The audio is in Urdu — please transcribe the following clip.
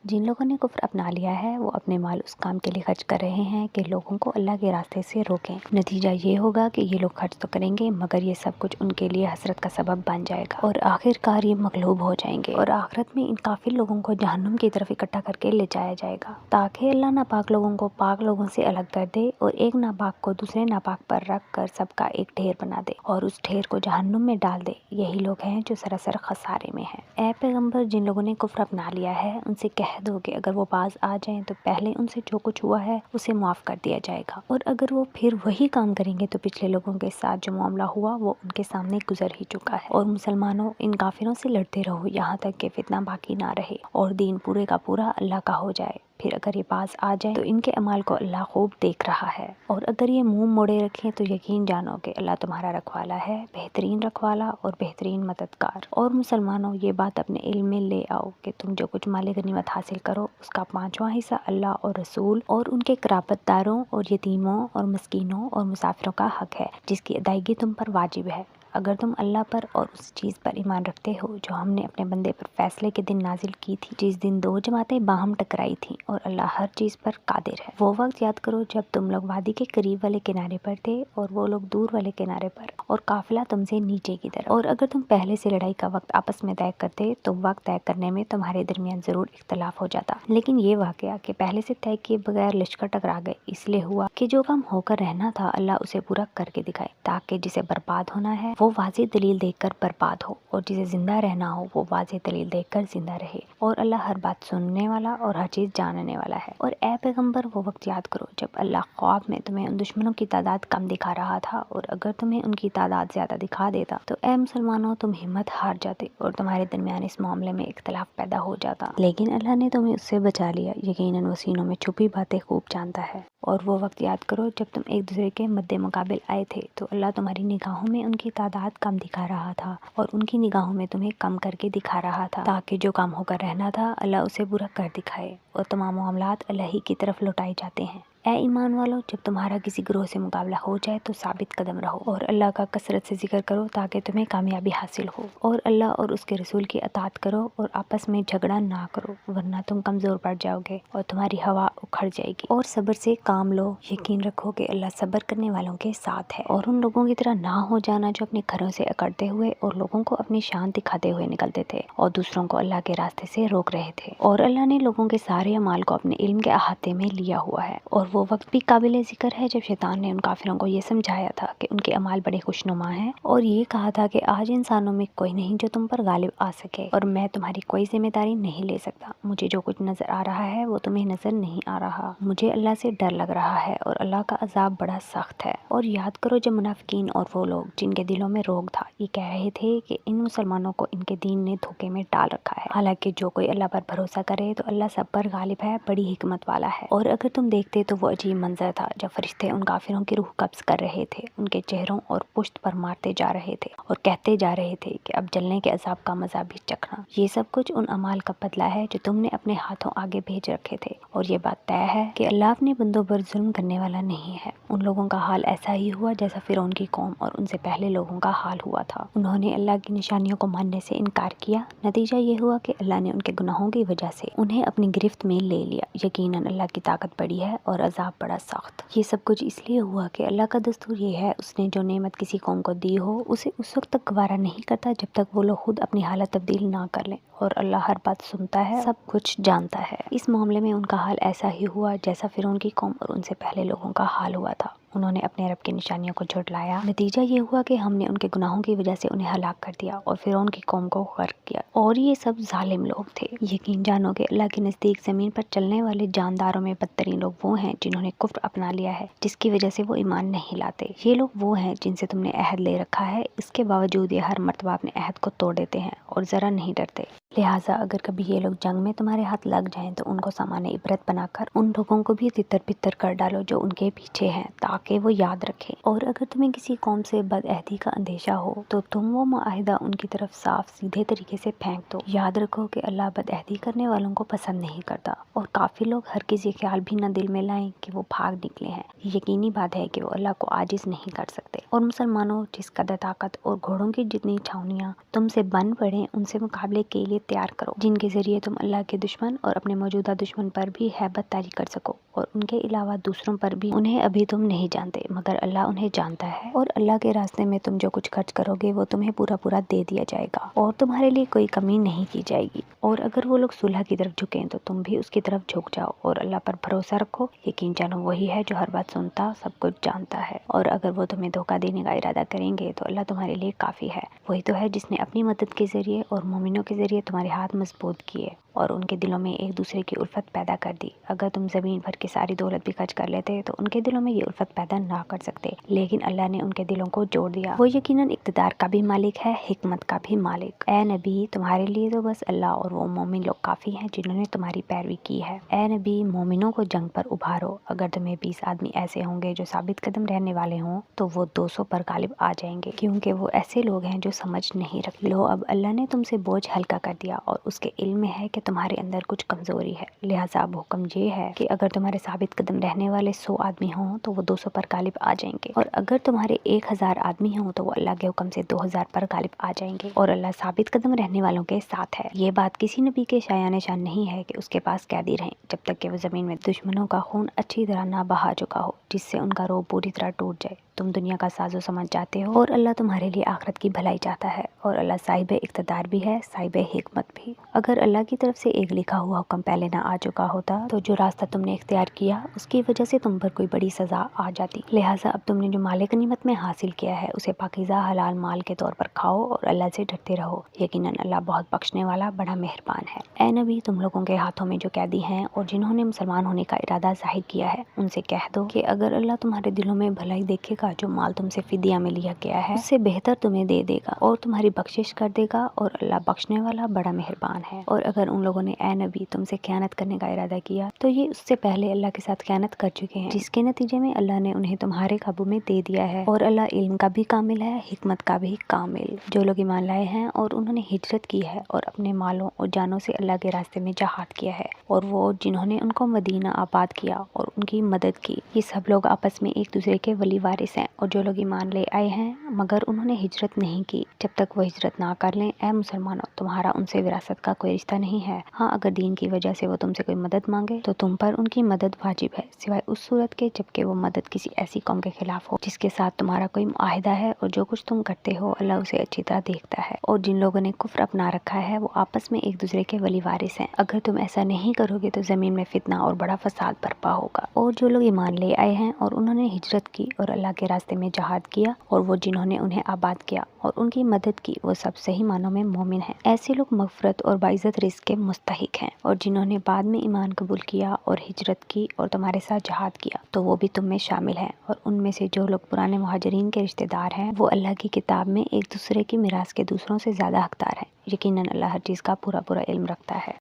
جن لوگوں نے کفر اپنا لیا ہے وہ اپنے مال اس کام کے لیے خرچ کر رہے ہیں کہ لوگوں کو اللہ کے راستے سے روکیں۔ نتیجہ یہ ہوگا کہ یہ لوگ خرچ تو کریں گے مگر یہ سب کچھ ان کے لیے حسرت کا سبب بن جائے گا اور آخر کار یہ مغلوب ہو جائیں گے اور آخرت میں ان کافر لوگوں کو جہنم کی طرف اکٹھا کر کے لے جایا جائے گا تاکہ اللہ ناپاک لوگوں کو پاک لوگوں سے الگ کر دے اور ایک ناپاک کو دوسرے ناپاک پر رکھ کر سب کا ایک ڈھیر بنا دے اور اس ڈھیر کو جہنم میں ڈال دے۔ یہی لوگ ہیں جو سراسر خسارے میں ہیں۔ اے پیغمبر، جن لوگوں نے کفر اپنا لیا ہے ان سے کہہ دو کہ اگر وہ باز آ جائیں تو پہلے ان سے جو کچھ ہوا ہے اسے معاف کر دیا جائے گا، اور اگر وہ پھر وہی کام کریں گے تو پچھلے لوگوں کے ساتھ جو معاملہ ہوا وہ ان کے سامنے گزر ہی چکا ہے۔ اور مسلمانوں، ان کافروں سے لڑتے رہو یہاں تک کہ فتنہ باقی نہ رہے اور دین پورے کا پورا اللہ کا ہو جائے۔ پھر اگر یہ باز آ جائیں تو ان کے اعمال کو اللہ خوب دیکھ رہا ہے، اور اگر یہ منہ موڑے رکھیں تو یقین جانو کہ اللہ تمہارا رکھوالا ہے، بہترین رکھوالا اور بہترین مددگار۔ اور مسلمانوں، یہ بات اپنے علم میں لے آؤ کہ تم جو کچھ مال غنیمت حاصل کرو اس کا 5واں حصہ اللہ اور رسول اور ان کے قرابت داروں اور یتیموں اور مسکینوں اور مسافروں کا حق ہے جس کی ادائیگی تم پر واجب ہے، اگر تم اللہ پر اور اس چیز پر ایمان رکھتے ہو جو ہم نے اپنے بندے پر فیصلے کے دن نازل کی تھی، جس دن دو جماعتیں باہم ٹکرائی تھیں، اور اللہ ہر چیز پر قادر ہے۔ وہ وقت یاد کرو جب تم لوگ وادی کے قریب والے کنارے پر تھے اور وہ لوگ دور والے کنارے پر، اور قافلہ تم سے نیچے کی طرف، اور اگر تم پہلے سے لڑائی کا وقت آپس میں طے کرتے تو وقت طے کرنے میں تمہارے درمیان ضرور اختلاف ہو جاتا، لیکن یہ واقعہ کہ پہلے سے طے کیے بغیر لشکر ٹکرا گئے اس لیے ہوا کہ جو کام ہو کر رہنا تھا اللہ اسے پورا کر کے دکھائے، تاکہ جسے برباد ہونا ہے وہ واضح دلیل دیکھ کر برباد ہو، اور جسے زندہ رہنا ہو وہ واضح دلیل دیکھ کر زندہ رہے، اور اللہ ہر بات سننے والا اور ہر چیز جاننے والا ہے۔ اور اے پیغمبر، وہ وقت یاد کرو جب اللہ خواب میں تمہیں ان دشمنوں کی تعداد کم دکھا رہا تھا، اور اگر تمہیں ان کی تعداد زیادہ دکھا دیتا تو اے مسلمانوں تم ہمت ہار جاتے اور تمہارے درمیان اس معاملے میں اختلاف پیدا ہو جاتا، لیکن اللہ نے تمہیں اس سے بچا لیا، یقیناً وہ سینوں میں چھپی باتیں خوب جانتا ہے۔ اور وہ وقت یاد کرو جب تم ایک دوسرے کے مد مقابل آئے تھے تو اللہ تمہاری نگاہوں میں ان کی تعداد کم دکھا رہا تھا اور ان کی نگاہوں میں تمہیں کم کر کے دکھا رہا تھا، تاکہ جو کام ہو کر رہنا تھا اللہ اسے پورا کر دکھائے، اور تمام معاملات اللہ ہی کی طرف لوٹائے جاتے ہیں۔ اے ایمان والو، جب تمہارا کسی گروہ سے مقابلہ ہو جائے تو ثابت قدم رہو اور اللہ کا کثرت سے ذکر کرو تاکہ تمہیں کامیابی حاصل ہو، اور اللہ اور اس کے رسول کی اطاعت کرو اور آپس میں جھگڑا نہ کرو ورنہ تم کمزور پڑ جاؤ گے اور تمہاری ہوا اکھڑ جائے گی، اور صبر سے کام لو، یقین رکھو کہ اللہ صبر کرنے والوں کے ساتھ ہے۔ اور ان لوگوں کی طرح نہ ہو جانا جو اپنے گھروں سے اکڑتے ہوئے اور لوگوں کو اپنی شان دکھاتے ہوئے نکلتے تھے اور دوسروں کو اللہ کے راستے سے روک رہے تھے، اور اللہ نے لوگوں کے سارے اعمال کو اپنے علم کے احاطے میں لیا ہوا ہے۔ اور وہ وقت بھی قابل ذکر ہے جب شیطان نے ان کافروں کو یہ سمجھایا تھا کہ ان کے اعمال بڑے خوشنما ہیں، اور یہ کہا تھا کہ آج انسانوں میں کوئی نہیں جو تم پر غالب آ سکے، اور میں تمہاری کوئی ذمہ داری نہیں لے سکتا، مجھے جو کچھ نظر آ رہا ہے وہ تمہیں نظر نہیں آ رہا، مجھے اللہ سے ڈر لگ رہا ہے اور اللہ کا عذاب بڑا سخت ہے۔ اور یاد کرو جب منافقین اور وہ لوگ جن کے دلوں میں روگ تھا یہ کہہ رہے تھے کہ ان مسلمانوں کو ان کے دین نے دھوکے میں ڈال رکھا ہے، حالانکہ جو کوئی اللہ پر بھروسہ کرے تو اللہ سب پر غالب ہے، بڑی حکمت والا ہے۔ اور اگر تم دیکھتے تو وہ عجیب منظر تھا جب فرشتے ان کافروں کی روح قبض کر رہے تھے، ان کے چہروں اور پشت پر مارتے جا رہے تھے اور کہتے جا رہے تھے کہ اب جلنے کے عذاب کا مزہ بھی چکھنا، یہ سب کچھ ان اعمال کا بدلہ ہے جو تم نے اپنے ہاتھوں آگے بھیج رکھے تھے، اور یہ بات طے ہے کہ اللہ اپنے بندوں پر ظلم کرنے والا نہیں ہے۔ ان لوگوں کا حال ایسا ہی ہوا جیسا فرعون کی قوم اور ان سے پہلے لوگوں کا حال ہوا تھا، انہوں نے اللہ کی نشانیوں کو ماننے سے انکار کیا، نتیجہ یہ ہوا کہ اللہ نے ان کے گناہوں کی وجہ سے انہیں اپنی گرفت میں لے لیا، یقیناً اللہ کی طاقت بڑی ہے اور عذاب بڑا سخت۔ یہ سب کچھ اس لیے ہوا کہ اللہ کا دستور یہ ہے اس نے جو نعمت کسی قوم کو دی ہو اسے اس وقت تک گوارا نہیں کرتا جب تک وہ لوگ خود اپنی حالت تبدیل نہ کر لیں، اور اللہ ہر بات سنتا ہے، سب کچھ جانتا ہے۔ اس معاملے میں ان کا حال ایسا ہی ہوا جیسا فرعون کی قوم اور ان سے پہلے لوگوں کا حال ہوا تھا، انہوں نے اپنے رب کی نشانیوں کو جھٹلایا، نتیجہ یہ ہوا کہ ہم نے ان کے گناہوں کی وجہ سے انہیں ہلاک کر دیا اور فرعون کی قوم کو غرق کیا، اور یہ سب ظالم لوگ تھے۔ یقین جانو کہ اللہ کے نزدیک زمین پر چلنے والے جانداروں میں بدترین لوگ وہ ہیں جنہوں نے کفر اپنا لیا ہے جس کی وجہ سے وہ ایمان نہیں لاتے، یہ لوگ وہ ہیں جن سے تم نے عہد لے رکھا ہے، اس کے باوجود یہ ہر مرتبہ اپنے عہد کو توڑ دیتے ہیں اور ذرا نہیں ڈرتے، لہٰذا اگر کبھی یہ لوگ جنگ میں تمہارے ہاتھ لگ جائیں تو ان کو سامان عبرت بنا کر ان لوگوں کو بھی تتر بتر کر ڈالو جو ان کے پیچھے ہیں، تاکہ تاکہ وہ یاد رکھیں۔ اور اگر تمہیں کسی قوم سے بدعہدی کا اندیشہ ہو تو تم وہ معاہدہ ان کی طرف صاف سیدھے طریقے سے پھینک دو۔ یاد رکھو کہ اللہ بدعہدی کرنے والوں کو پسند نہیں کرتا، اور کافی لوگ ہر کسی خیال بھی نہ دل میں لائیں کہ وہ بھاگ نکلے ہیں۔ یقینی بات ہے کہ وہ اللہ کو عاجز نہیں کر سکتے۔ اور مسلمانوں، جس قدر طاقت اور گھوڑوں کی جتنی چھاؤنیاں تم سے بن پڑیں ان سے مقابلے کے لیے تیار کرو، جن کے ذریعے تم اللہ کے دشمن اور اپنے موجودہ دشمن پر بھی ہیبت طاری کر سکو، اور ان کے علاوہ دوسروں پر بھی۔ انہیں ابھی تم نہیں جانتے مگر اللہ انہیں جانتا ہے، اور اللہ کے راستے میں تم جو کچھ خرچ کرو گے وہ تمہیں پورا پورا دے دیا جائے گا، اور تمہارے لیے کوئی کمی نہیں کی جائے گی۔ اور اگر وہ لوگ صلح کی طرف جھکیں تو تم بھی اس کی طرف جھک جاؤ، اور اللہ پر بھروسہ رکھو، یقین جانو وہی ہے جو ہر بات سنتا، سب کچھ جانتا ہے۔ اور اگر وہ تمہیں دھوکہ دینے کا ارادہ کریں گے تو اللہ تمہارے لیے کافی ہے، وہی تو ہے جس نے اپنی مدد کے ذریعے اور مومنوں کے ذریعے تمہارے ہاتھ مضبوط کیے اور ان کے دلوں میں ایک دوسرے کی الفت پیدا کر دی۔ اگر تم زمین بھر کی ساری دولت بھی خرچ کر لیتے تو ان کے دلوں میں یہ الفت پیدا نہ کر سکتے، لیکن اللہ نے ان کے دلوں کو جوڑ دیا۔ وہ یقیناً اقتدار کا بھی مالک ہے، حکمت کا بھی مالک۔ اے نبی، تمہارے لیے تو بس اللہ اور وہ مومن لوگ کافی ہیں جنہوں نے تمہاری پیروی کی ہے۔ اے نبی، مومنوں کو جنگ پر ابھارو۔ اگر تمہیں 20 آدمی ایسے ہوں گے جو ثابت قدم رہنے والے ہوں تو وہ 200 پر غالب آ جائیں گے، کیونکہ وہ ایسے لوگ ہیں جو سمجھ نہیں رکھتے۔ لو، اب اللہ نے تم سے بوجھ ہلکا کر دیا اور اس کے علم میں ہے کہ تمہارے اندر کچھ کمزوری ہے، لہٰذا اب حکم یہ ہے کہ اگر تمہارے ثابت قدم رہنے والے 100 آدمی ہوں تو وہ 200 پر غالب آ جائیں گے، اور اگر تمہارے 1000 آدمی ہوں تو وہ اللہ کے حکم سے 2000 پر غالب آ جائیں گے، اور اللہ ثابت قدم رہنے والوں کے ساتھ ہے۔ یہ بات کسی نبی کے شایان نشان نہیں ہے کہ اس کے پاس قیدی رہیں جب تک کہ وہ زمین میں دشمنوں کا خون اچھی طرح نہ بہا چکا ہو، جس سے ان کا روب پوری طرح ٹوٹ جائے۔ تم دنیا کا ساز و سامان چاہتے ہو اور اللہ تمہارے لیے آخرت کی بھلائی چاہتا ہے، اور اللہ صاحب اقتدار بھی ہے، صاحب حکمت بھی۔ اگر اللہ کی طرف سے ایک لکھا ہوا حکم پہلے نہ آ چکا ہوتا تو جو راستہ تم نے اختیار کیا اس کی وجہ سے تم پر کوئی بڑی سزا آ جاتی، لہٰذا اب تم نے جو مال غنیمت میں حاصل کیا ہے اسے پاکیزہ حلال مال کے طور پر کھاؤ اور اللہ سے ڈرتے رہو، یقیناً اللہ بہت بخشنے والا بڑا مہربان ہے۔ اے نبی، تم لوگوں کے ہاتھوں میں جو قیدی ہیں اور جنہوں نے مسلمان ہونے کا ارادہ ظاہر کیا ہے ان سے کہہ دو کہ اگر اللہ تمہارے دلوں میں بھلائی دیکھے گا، جو مال تم سے فدیہ میں لیا گیا ہے اس سے بہتر تمہیں دے دے گا اور تمہاری بخشش کر دے گا، اور اللہ بخشنے والا بڑا مہربان ہے۔ اور اگر ان لوگوں نے اے نبی تم سے خیانت کرنے کا ارادہ کیا تو یہ اس سے پہلے اللہ کے ساتھ خیانت کر چکے ہیں، جس کے نتیجے میں اللہ نے انہیں تمہارے قابو میں دے دیا ہے، اور اللہ علم کا بھی کامل ہے، حکمت کا بھی کامل۔ جو لوگ ایمان لائے ہیں اور انہوں نے ہجرت کی ہے اور اپنے مالوں اور جانوں سے اللہ کے راستے میں جہاد کیا ہے، اور وہ جنہوں نے ان کو مدینہ آباد کیا اور ان کی مدد کی، یہ سب لوگ آپس میں ایک دوسرے کے ولی وارث ہیں۔ اور جو لوگ ایمان لے آئے ہیں مگر انہوں نے ہجرت نہیں کی، جب تک وہ ہجرت نہ کر لیں، اے مسلمانوں، تمہارا ان سے وراثت کا کوئی رشتہ نہیں ہے۔ ہاں، اگر دین کی وجہ سے وہ تم سے کوئی مدد مانگے تو تم پر ان کی مدد واجب ہے، سوائے اس صورت کے جبکہ وہ مدد کسی ایسی قوم کے خلاف ہو جس کے ساتھ تمہارا کوئی معاہدہ ہے، اور جو کچھ تم کرتے ہو اللہ اسے اچھی طرح دیکھتا ہے۔ اور جن لوگوں نے کفر اپنا رکھا ہے وہ آپس میں ایک دوسرے کے ولی وارث ہیں، اگر تم ایسا نہیں کرو گے تو زمین میں فتنہ اور بڑا فساد برپا ہوگا۔ اور جو لوگ ایمان لے آئے ہیں اور انہوں نے ہجرت کی اور اللہ کے راستے میں جہاد کیا، اور وہ جنہوں نے انہیں آباد کیا اور ان کی مدد کی، وہ سب صحیح معنوں میں مومن ہیں۔ ایسے لوگ مغفرت اور باعزت رزق کے مستحق ہیں۔ اور جنہوں نے بعد میں ایمان قبول کیا اور ہجرت کی اور تمہارے ساتھ جہاد کیا تو وہ بھی تم میں شامل ہیں، اور ان میں سے جو لوگ پرانے مہاجرین کے رشتہ دار ہیں وہ اللہ کی کتاب میں ایک دوسرے کی میراث کے دوسروں سے زیادہ حقدار ہیں، یقیناً اللہ ہر چیز کا پورا علم رکھتا ہے۔